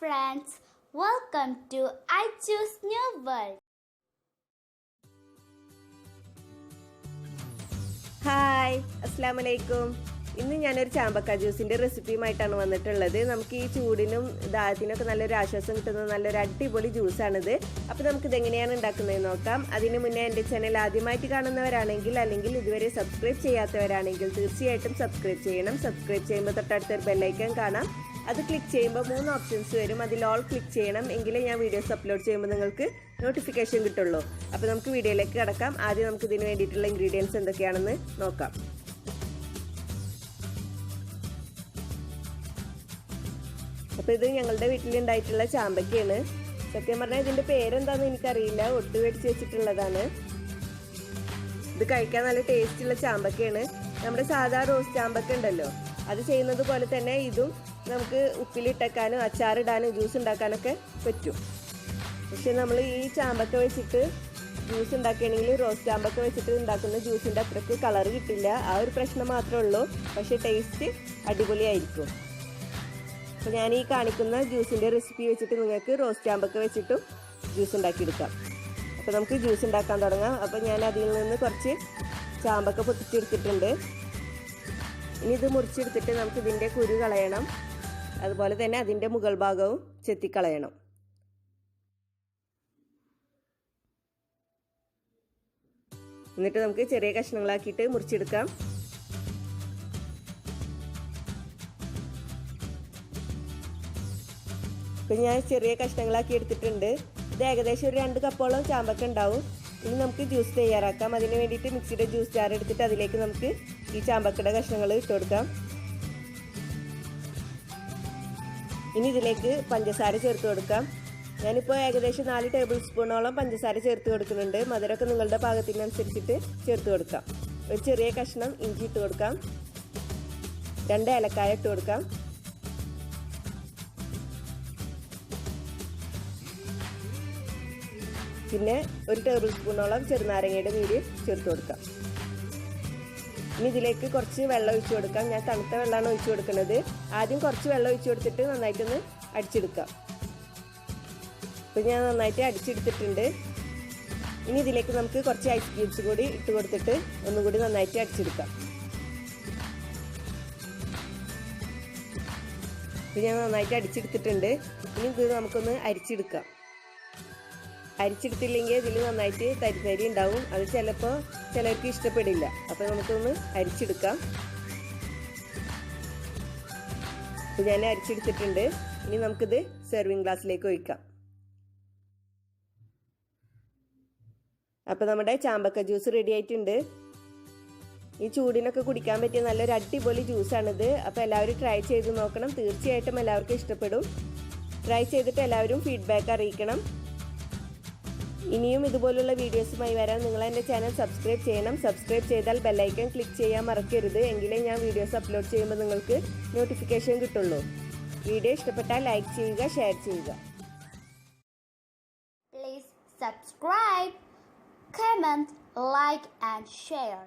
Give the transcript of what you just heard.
friends, welcome to I Choose New World. Hi, അസ്സലാമു അലൈക്കും. ഇന്ന് ഞാനൊരു ചാമ്പക്ക ജ്യൂസിൻ്റെ റെസിപ്പിയുമായിട്ടാണ് വന്നിട്ടുള്ളത്. നമുക്ക് ഈ ചൂടിനും ദാഹത്തിനൊക്കെ നല്ലൊരു ആശ്വാസം കിട്ടുന്ന നല്ലൊരു അടിപൊളി ജ്യൂസാണിത്. അപ്പോൾ നമുക്കിത് എങ്ങനെയാണ് ഉണ്ടാക്കുന്നത് നോക്കാം. അതിന് മുന്നേ എൻ്റെ ചാനൽ ആദ്യമായിട്ട് കാണുന്നവരാണെങ്കിൽ അല്ലെങ്കിൽ ഇതുവരെ സബ്സ്ക്രൈബ് ചെയ്യാത്തവരാണെങ്കിൽ തീർച്ചയായിട്ടും സബ്സ്ക്രൈബ് ചെയ്യണം. സബ്സ്ക്രൈബ് ചെയ്യുമ്പോൾ തൊട്ടടുത്തൊരു ബെല്ലൈക്കൺ കാണാം. അത് ക്ലിക്ക് ചെയ്യുമ്പോൾ 3 ഓപ്ഷൻസ് വരും. അതിൽ ഓൾ ക്ലിക്ക് ചെയ്യണം. എങ്കിലേ ഞാൻ വീഡിയോസ് അപ്ലോഡ് ചെയ്യുമ്പോൾ നിങ്ങൾക്ക് നോട്ടിഫിക്കേഷൻ കിട്ടുള്ളൂ. അപ്പോൾ നമുക്ക് വീഡിയോയിലേക്ക് കിടക്കാം. ആദ്യം നമുക്ക് ഇതിന് വേണ്ടിയിട്ടുള്ള ഇൻഗ്രീഡിയൻസ് എന്തൊക്കെയാണെന്ന് നോക്കാം. അപ്പോൾ ഇത് ഞങ്ങളുടെ വീട്ടിലുണ്ടായിട്ടുള്ള ചാമ്പക്കയാണ്. സത്യം പറഞ്ഞാൽ ഇതിൻ്റെ പേരെന്താണെന്ന് എനിക്കറിയില്ല. ഒട്ട് മേടിച്ച് വെച്ചിട്ടുള്ളതാണ്. ഇത് കഴിക്കാൻ നല്ല ടേസ്റ്റുള്ള ചാമ്പക്കയാണ്. നമ്മുടെ സാധാ റോസ് ചാമ്പക്ക ഉണ്ടല്ലോ, അത് ചെയ്യുന്നത് പോലെ തന്നെ ഇതും നമുക്ക് ഉപ്പിലിട്ടേക്കാനും അച്ചാറിടാനും ജ്യൂസ് ഉണ്ടാക്കാനൊക്കെ പറ്റും. പക്ഷെ നമ്മൾ ഈ ചാമ്പക്ക വെച്ചിട്ട് ജ്യൂസ് ഉണ്ടാക്കുകയാണെങ്കിൽ റോസ് ചാമ്പക്ക വെച്ചിട്ട് ഉണ്ടാക്കുന്ന ജ്യൂസിൻ്റെ അത്രയ്ക്ക് കളർ കിട്ടില്ല. ആ ഒരു പ്രശ്നം മാത്രമേ ഉള്ളൂ. പക്ഷെ ടേസ്റ്റ് അടിപൊളിയായിരിക്കും. അപ്പോൾ ഞാൻ ഈ കാണിക്കുന്ന ജ്യൂസിൻ്റെ റെസിപ്പി വെച്ചിട്ട് നിങ്ങൾക്ക് റോസ് ചാമ്പക്ക വെച്ചിട്ടും ജ്യൂസ് ഉണ്ടാക്കിയെടുക്കാം. അപ്പോൾ നമുക്ക് ജ്യൂസ് ഉണ്ടാക്കാൻ തുടങ്ങാം. അപ്പോൾ ഞാൻ അതിൽ നിന്ന് കുറച്ച് ചാമ്പക്ക പൊട്ടിച്ചെടുത്തിട്ടുണ്ട്. ഇനി ഇത് മുറിച്ചെടുത്തിട്ട് നമുക്ക് ഇതിൻ്റെ കുരു കളയണം. അതുപോലെ തന്നെ അതിൻ്റെ മുകൾ ഭാഗവും ചെത്തിക്കളയണം. എന്നിട്ട് നമുക്ക് ചെറിയ കഷ്ണങ്ങളാക്കിയിട്ട് മുറിച്ചെടുക്കാം. ഇപ്പം ഞാൻ ചെറിയ കഷ്ണങ്ങളാക്കി എടുത്തിട്ടുണ്ട്. ഇത് ഏകദേശം ഒരു 2 കപ്പോളം ചാമ്പക്ക ഉണ്ടാവും. ഇനി നമുക്ക് ജ്യൂസ് തയ്യാറാക്കാം. അതിന് വേണ്ടിയിട്ട് മിക്സിയുടെ ജ്യൂസ് ജാർ എടുത്തിട്ട് അതിലേക്ക് നമുക്ക് ഈ ചാമ്പക്കയുടെ കഷ്ണങ്ങൾ ഇട്ട് കൊടുക്കാം. ഇനി ഇതിലേക്ക് പഞ്ചസാര ചേർത്ത് കൊടുക്കാം. ഞാനിപ്പോൾ ഏകദേശം 4 ടേബിൾ സ്പൂണോളം പഞ്ചസാര ചേർത്ത് കൊടുക്കുന്നുണ്ട്. മധുരമൊക്കെ നിങ്ങളുടെ പാകത്തിനനുസരിച്ചിട്ട് ചേർത്ത് കൊടുക്കാം. ഒരു ചെറിയ കഷ്ണം ഇഞ്ചി ഇട്ട് കൊടുക്കാം. 2 ഏലക്കായ ഇട്ട് കൊടുക്കാം. പിന്നെ ഒരു ടേബിൾ സ്പൂണോളം ചെറുനാരങ്ങയുടെ നീര് ചേർത്ത് കൊടുക്കാം. ഇനി ഇതിലേക്ക് കുറച്ച് വെള്ളം ഒഴിച്ചു കൊടുക്കാം. ഞാൻ തണുത്ത വെള്ളമാണ് ഒഴിച്ചു കൊടുക്കുന്നത്. ആദ്യം കുറച്ച് വെള്ളം ഒഴിച്ചു കൊടുത്തിട്ട് നന്നായിട്ടൊന്ന് അടിച്ചെടുക്കാം. അപ്പോൾ ഞാൻ നന്നായിട്ട് അടിച്ചെടുത്തിട്ടുണ്ട്. ഇനി ഇതിലേക്ക് നമുക്ക് കുറച്ച് ഐസ് ക്യൂബ്സ് കൂടി ഇട്ട് കൊടുത്തിട്ട് ഒന്നുകൂടി നന്നായിട്ട് അടിച്ചെടുക്കാം. അപ്പോൾ ഞാൻ നന്നായിട്ട് അടിച്ചെടുത്തിട്ടുണ്ട്. ഇനി ഇത് നമുക്കൊന്ന് അരിച്ചെടുക്കാം. അരിച്ചെടുത്തില്ലെങ്കിൽ ഇതിൽ നന്നായിട്ട് തരി ഉണ്ടാവും. അത് ചിലപ്പോൾ ചിലർക്ക് ഇഷ്ടപ്പെടില്ല. അപ്പോൾ നമുക്കൊന്ന് അരിച്ചെടുക്കാം. അപ്പോൾ ഞാൻ അരിച്ചെടുത്തിട്ടുണ്ട്. ഇനി നമുക്കിത് സെർവിങ് ഗ്ലാസ്സിലേക്ക് ഒഴിക്കാം. അപ്പോൾ നമ്മുടെ ചാമ്പക്ക ജ്യൂസ് റെഡി ആയിട്ടുണ്ട്. ഈ ചൂടിനൊക്കെ കുടിക്കാൻ പറ്റിയ നല്ലൊരു അടിപൊളി ജ്യൂസാണിത്. അപ്പോൾ എല്ലാവരും ട്രൈ ചെയ്ത് നോക്കണം. തീർച്ചയായിട്ടും എല്ലാവർക്കും ഇഷ്ടപ്പെടും. ട്രൈ ചെയ്തിട്ട് എല്ലാവരും ഫീഡ്ബാക്ക് അറിയിക്കണം. ഇനിയും ഇതുപോലുള്ള വീഡിയോസുമായി വരാൻ നിങ്ങൾ എൻ്റെ ചാനൽ സബ്സ്ക്രൈബ് ചെയ്യണം. സബ്സ്ക്രൈബ് ചെയ്താൽ ബെല്ലൈക്കൺ ക്ലിക്ക് ചെയ്യാൻ മറക്കരുത്. എങ്കിലേ ഞാൻ വീഡിയോസ് അപ്ലോഡ് ചെയ്യുമ്പോൾ നിങ്ങൾക്ക് നോട്ടിഫിക്കേഷൻ കിട്ടുള്ളൂ. വീഡിയോ ഇഷ്ടപ്പെട്ടാൽ ലൈക്ക് ചെയ്യുക, ഷെയർ ചെയ്യുക. Please subscribe, comment, like and share.